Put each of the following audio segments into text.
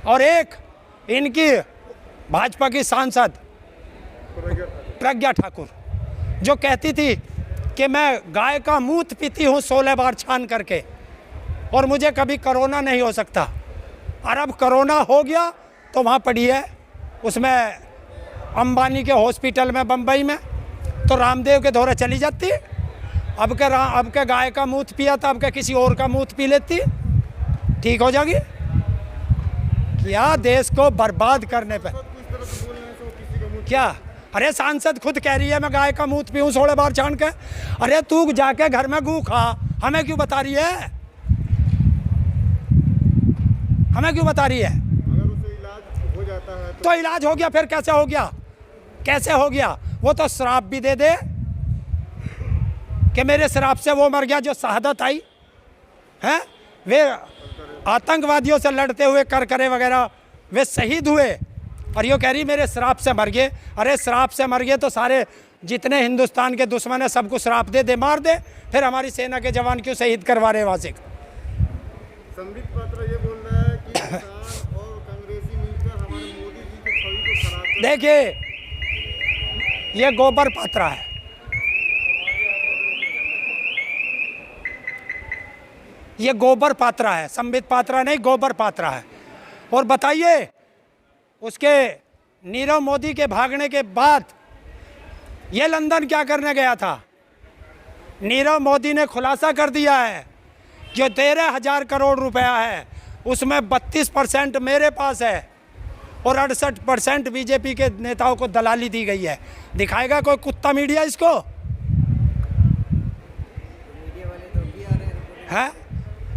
और एक इनकी भाजपा की सांसद प्रज्ञा ठाकुर जो कहती थी कि मैं गाय का मूत्र पीती हूँ 16 बार छान करके और मुझे कभी कोरोना नहीं हो सकता। और अब कोरोना हो गया तो वहाँ पड़ी है उसमें अंबानी के हॉस्पिटल में बम्बई में, तो रामदेव के दौरे चली जाती। अब के गाय का मूत्र पिया था, अब के किसी और का मूत्र पी लेती, ठीक हो जाएगी। क्या देश को बर्बाद करने पे क्या? अरे सांसद खुद कह रही है मैं गाय का मूत्र पीऊँ 16 बार छान के। अरे तू जाके घर में गू खा, हमें क्यों बता रही है? हमें क्यों बता रही है? अगर उसे इलाज हो जाता है तो इलाज हो गया, फिर कैसे हो गया? कैसे हो गया? वो तो श्राप भी दे दे कि मेरे श्राप से वो मर गया जो शहादत आई है। वे आतंकवादियों से लड़ते हुए करकरे वगैरह वे शहीद हुए और यो कह रही मेरे श्राप से मर गए। अरे श्राप से मर गए तो सारे जितने हिंदुस्तान के दुश्मन है सबको श्राप दे दे, मार दे, फिर हमारी सेना के जवान क्यों शहीद करवा रहे वहाँ से? संबित पात्रा ये बोल रहा है कि किसान और कांग्रेसी मिलकर हमारे मोदी जी की छवि को खराब। देखिए ये गोबर पात्रा है, ये गोबर पात्रा है, संबित पात्रा नहीं गोबर पात्रा है। और बताइए उसके नीरव मोदी के भागने के बाद ये लंदन क्या करने गया था? नीरव मोदी ने खुलासा कर दिया है जो 13,000 करोड़ रुपया है उसमें 32% मेरे पास है और 68% बीजेपी के नेताओं को दलाली दी गई है। दिखाएगा कोई कुत्ता मीडिया इसको? है मीडिया वाले कह रहे हैं,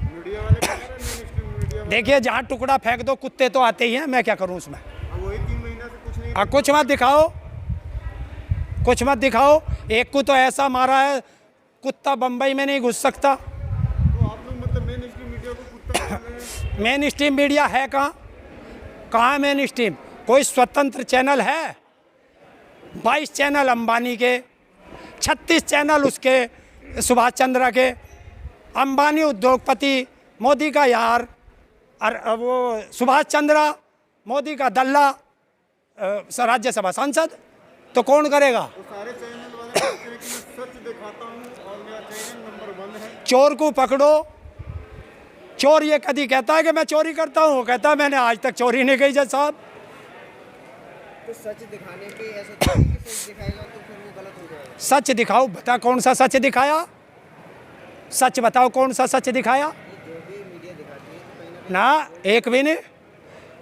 मीडिया देखिए जहाँ टुकड़ा फेंक दो कुत्ते तो आते ही हैं, मैं क्या करूँ उसमें? वही 3 महीना से कुछ नहीं। कुछ मत दिखाओ, कुछ मत दिखाओ। एक को तो ऐसा मारा है कुत्ता बम्बई में नहीं घुस सकता। तो आप लोग मतलब मेन स्ट्रीम मीडिया को कुत्ता बोल रहे हैं। मेन स्ट्रीम मीडिया है कहाँ? कहाँ मेन स्ट्रीम? कोई स्वतंत्र चैनल है? 22 चैनल अंबानी के, 36 चैनल उसके सुभाष चंद्र के। अंबानी उद्योगपति, मोदी का यार, और वो सुभाष चंद्र मोदी का दल्ला, राज्यसभा सांसद, तो कौन करेगा? तो सारे चैनल वाले कहते हैं कि मैं सच दिखाता हूँ और मेरा चैनल नंबर 1 है। चोर को पकड़ो। चोर ये कभी कहता है कि मैं चोरी करता हूँ? वो कहता है मैंने आज तक चोरी नहीं की जज साहब। तो सच दिखाने पे ऐसा थोड़ी कि सच दिखाएगा तो फिर वो गलत हो जाएगा। सच दिखाओ, बता कौन सा सच दिखाया? सच बताओ कौन सा सच दिखाया? जो भी मीडिया दिखाती है तो कहीं ना एक भी नहीं।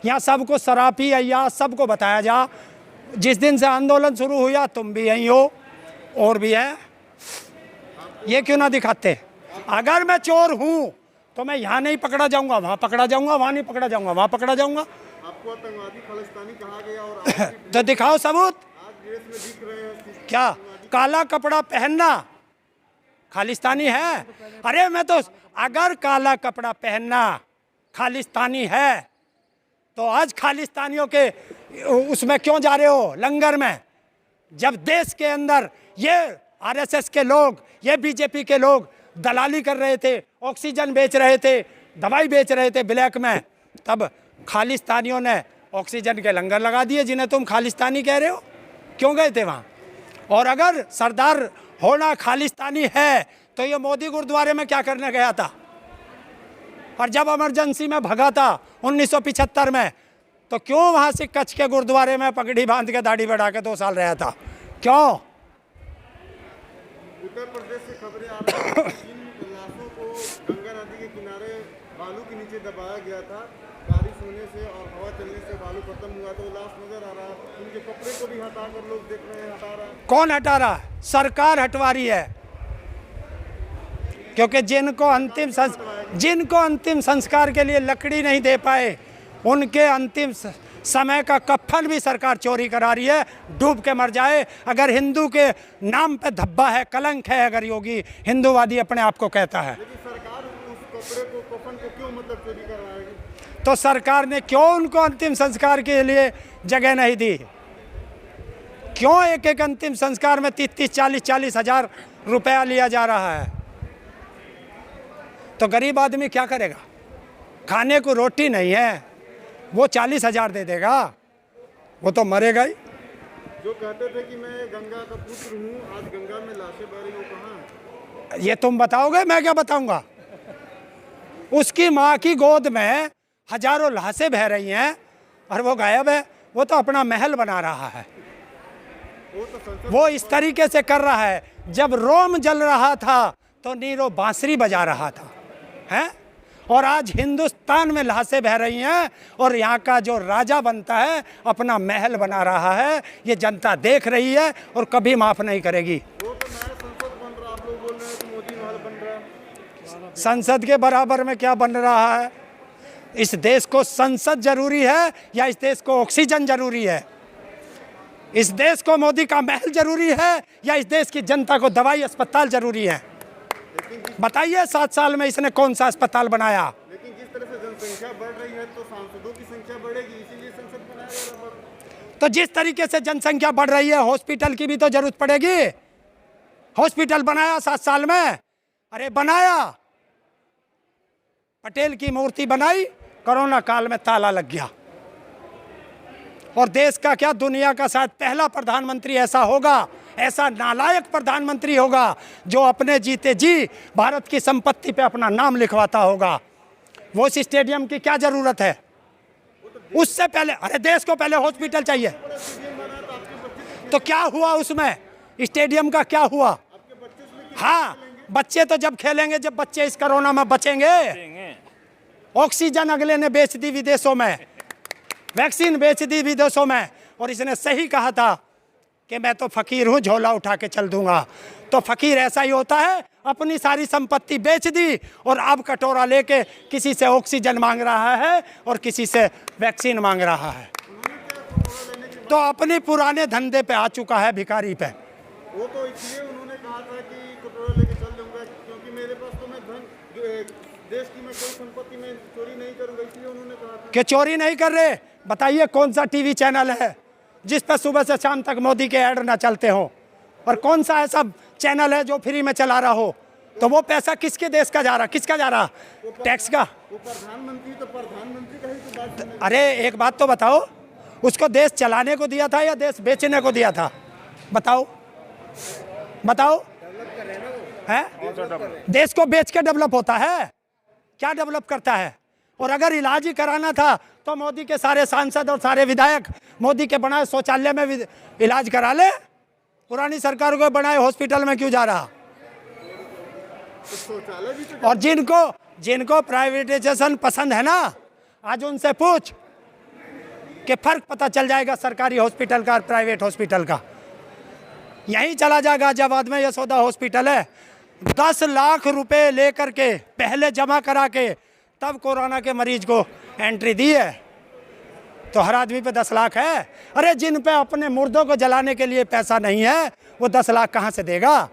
यहाँ सबको सरापी अय्या सबको बताया जा। जिस दिन से आंदोलन शुरू हुआ तुम भी यहीं हो और भी है, ये क्यों ना दिखाते? अगर मैं चोर हूँ तो मैं यहाँ नहीं पकड़ा जाऊँगा, वहाँ पकड़ा जाऊँगा, वहाँ नहीं पकड़ा जाऊँगा, वहाँ पकड़ा जाऊँगा। आपको आतंकवादी खालिस्तानी कहा गया और आज तो दिखाओ सबूत। देश में दिख रहे हैं। क्या काला कपड़ा पहनना खालिस्तानी है? अरे मैं तो अगर काला कपड़ा पहनना खालिस्तानी है तो आज खालिस्तानियों के उसमें क्यों जा रहे हो लंगर में? जब देश के अंदर ये आरएसएस के लोग, ये बीजेपी के लोग दलाली कर रहे थे, ऑक्सीजन बेच रहे थे, दवाई बेच रहे थे ब्लैक में, तब खालिस्तानियों ने ऑक्सीजन के लंगर लगा दिए जिन्हें तुम खालिस्तानी कह रहे हो। क्यों गए थे वहाँ? और अगर सरदार होना खालिस्तानी है तो ये मोदी गुरुद्वारे में क्या करने गया था? और जब इमरजेंसी में भगा था 1975 में तो क्यों वहाँ से कच्छ के गुरुद्वारे में पगड़ी बांध के दाढ़ी बढ़ा के 2 साल रहा था? क्यों? उत्तर प्रदेश से खबरें आ रही हैं कि 3 लाशों को गंगा नदी के किनारे बालू के नीचे दबाया गया था। बारिश होने से और हवा चलने से बालू खत्म हुआ तो लाश नजर आ रहा है। उनके कपड़े को भी हटा कर लोग देख रहे हैं, हटा रहा है। कौन हटा रहा है? सरकार हटवा रही है, क्योंकि जिनको अंतिम संस्कार के लिए लकड़ी नहीं दे पाए उनके अंतिम समय का कफन भी सरकार चोरी करा रही है। डूब के मर जाए। अगर हिंदू के नाम पे धब्बा है, कलंक है, अगर योगी हिंदूवादी अपने आप को कहता है, लेकिन सरकार उस कपड़े को, कफन को क्यों मतलब चोरी करवाएगी? तो सरकार ने क्यों उनको अंतिम संस्कार के लिए जगह नहीं दी? क्यों एक अंतिम संस्कार में 30-40 हजार रुपया लिया जा रहा है? तो गरीब आदमी क्या करेगा? खाने को रोटी नहीं है, वो 40,000 दे देगा, वो तो मरेगा ही। जो कहते थे कि मैं गंगा का पुत्र हूँ, आज गंगा में लाशें बह रही, वो कहाँ है? ये तुम बताओगे, मैं क्या बताऊंगा? उसकी माँ की गोद में हजारों लाशें बह रही हैं और वो गायब है। वो तो अपना महल बना रहा है, वो तो संसद वो इस तरीके से कर रहा है। जब रोम जल रहा था तो नीरो बांसुरी बजा रहा था, हैं? और आज हिंदुस्तान में लाशें बह रही हैं और यहाँ का जो राजा बनता है अपना महल बना रहा है। ये जनता देख रही है और कभी माफ नहीं करेगी। वो तो नया संसद बन रहा, आप लोग बोल रहे हैं कि मोदी महल बन रहा है। संसद के बराबर में क्या बन रहा है? इस देश को संसद जरूरी है या इस देश को ऑक्सीजन जरूरी है? इस देश को मोदी का महल जरूरी है या इस देश की जनता को दवाई अस्पताल जरूरी है? बताइए, 7 साल में इसने कौन सा अस्पताल बनाया? लेकिन जिस तरह से जनसंख्या बढ़ रही है तो सांसदों की संख्या बढ़ेगी, इसीलिए संसद बनाया जा रहा है। तो जिस तरीके से जनसंख्या बढ़ रही है हॉस्पिटल की भी तो जरूरत पड़ेगी। हॉस्पिटल बनाया 7 साल में? अरे बनाया, पटेल की मूर्ति बनाई, कोरोना काल में ताला लग गया। और देश का क्या, दुनिया का शायद पहला प्रधानमंत्री ऐसा होगा, ऐसा नालायक प्रधानमंत्री होगा जो अपने जीते जी भारत की संपत्ति पे अपना नाम लिखवाता होगा। वो उस स्टेडियम की क्या जरूरत है? उससे पहले, अरे देश को पहले हॉस्पिटल चाहिए। तो क्या हुआ उसमें? स्टेडियम का क्या हुआ? हाँ, बच्चे तो जब खेलेंगे, जब बच्चे इस कोरोना में बचेंगे। ऑक्सीजन अगले ने बेच दी विदेशों में, वैक्सीन बेच दी विदेशों में। और इसने सही कहा था कि मैं तो फकीर हूँ, झोला उठा के चल दूंगा। तो फकीर ऐसा ही होता है, अपनी सारी संपत्ति बेच दी और अब कटोरा लेके किसी से ऑक्सीजन मांग रहा है और किसी से वैक्सीन मांग रहा है। तो अपने पुराने धंधे पे आ चुका है, भिखारी पे। वो तो इसलिए उन्होंने कहा था कि कटोरा लेके चल दूंगा, क्योंकि मेरे पास तो मैं धन, देश की मैं कोई संपत्ति में चोरी नहीं करूंगा, इसलिए उन्होंने कहा था। कि चोरी नहीं कर रहे? बताइए कौन सा टीवी चैनल है जिस पर सुबह से शाम तक मोदी के ऐड ना चलते हो? और कौन सा ऐसा चैनल है जो फ्री में चला रहा हो? तो वो पैसा किसके देश का जा रहा, किसका जा रहा? टैक्स का। वो प्रधानमंत्री तो प्रधानमंत्री का ही तो बात सुनने। अरे एक बात तो बताओ, उसको देश चलाने को दिया था या देश बेचने को दिया था? बताओ बताओ। है? देश को बेच के डेवलप होता है? क्या डेवलप करता है? और अगर इलाज ही कराना था तो मोदी के सारे सांसद और सारे विधायक मोदी के बनाए शौचालय में इलाज करा ले। पुरानी सरकार को बनाए हॉस्पिटल में क्यों जा रहा? तो शौचालय भी तो। और जिनको प्राइवेटाइजेशन पसंद है ना, आज उनसे पूछ कि फर्क पता चल जाएगा सरकारी हॉस्पिटल का और प्राइवेट हॉस्पिटल का। यहीं चला जाएगा। गाजियाबाद में यशोदा हॉस्पिटल है, 10 लाख रुपए लेकर के पहले जमा करा के तब कोरोना के मरीज को एंट्री दी है। तो हर आदमी पे 10 लाख है। अरे जिन पे अपने मुर्दों को जलाने के लिए पैसा नहीं है वो 10 लाख कहाँ से देगा?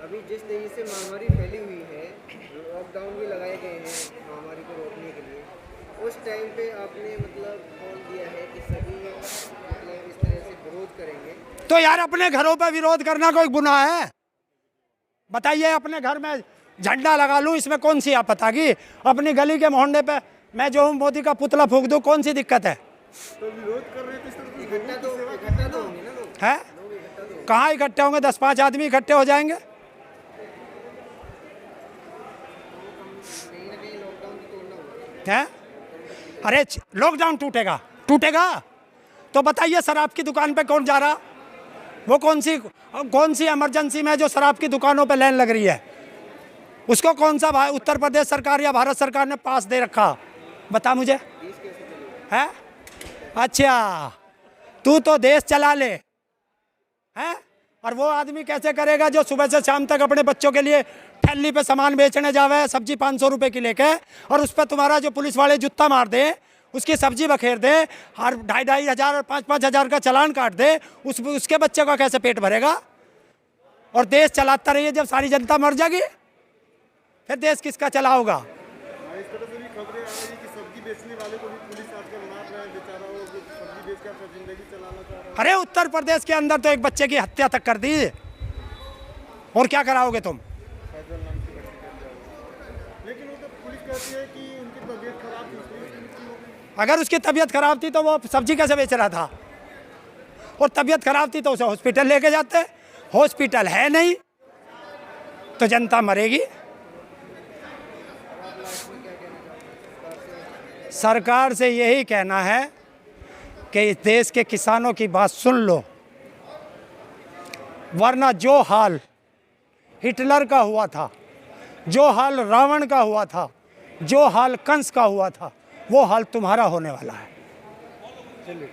अभी जिस तेजी से महामारी फैली हुई है, लॉकडाउन भी लगाए गए हैं महामारी को रोकने के लिए, उस टाइम पे आपने मतलब कॉल दिया है कि सभी मतलब इस तरह से विरोध करेंगे। तो यार अपने घरों पर विरोध करना कोई गुनाह है? बताइए, अपने घर में झंडा लगा लूं, इसमें कौन सी आपत आ गई? अपनी गली के मोहल्ले पे मैं जो हूँ मोदी का पुतला फूंक दूं, कौन सी दिक्कत है? तो विरोध कर रहे थे इस तरह से। इकट्ठा तो होंगे ना लोग। है? कहाँ इकट्ठे होंगे? 10-5 आदमी इकट्ठे हो जाएंगे। कहीं ना कहीं लॉकडाउन तो तोड़ना होगा। है? अरे लॉकडाउन टूटेगा तो बताइए शराब की दुकान पे कौन जा रहा? वो कौन सी इमरजेंसी में जो शराब की दुकानों पे लाइन लग रही है, उसको कौन सा उत्तर प्रदेश सरकार या भारत सरकार ने पास दे रखा? बता मुझे। है? अच्छा, तू तो देश चला ले। है? और वो आदमी कैसे करेगा जो सुबह से शाम तक अपने बच्चों के लिए ठेली पे सामान बेचने जावे, सब्जी 500 रुपए की लेके, और उस पर तुम्हारा जो पुलिस वाले जूता मार दे, उसकी सब्जी बखेर दे, हर 2,500 और 5,000 हज़ार का चालान काट दे, उसके बच्चे का कैसे पेट भरेगा? और देश चलाता रहिए, जब सारी जनता मर जाएगी फिर देश किसका चला होगा? इस तरह से भी खबरें आ रही है कि सब्जी बेचने वाले को भी पुलिस आजकल मार रहा है, बेचारा वो सब्जी बेच के अपनी जिंदगी चलाना चाह रहा है। अरे उत्तर प्रदेश के अंदर तो एक बच्चे की हत्या तक कर दी, और क्या कराओगे तुम? फैजल नाम की बच्ची कर जाओगे। लेकिन वो तो पुलिस कहती है कि उनकी तबीयत खराब थी, इसलिए उसकी मृत्यु हो गई। अगर उसकी तबीयत खराब थी तो वो सब्जी कैसे बेच रहा था? और तबीयत खराब थी तो उसे हॉस्पिटल लेके जाते। हॉस्पिटल है नहीं तो जनता मरेगी। सरकार से यही कहना है कि इस देश के किसानों की बात सुन लो, वरना जो हाल हिटलर का हुआ था, जो हाल रावण का हुआ था, जो हाल कंस का हुआ था, वो हाल तुम्हारा होने वाला है। चलिए।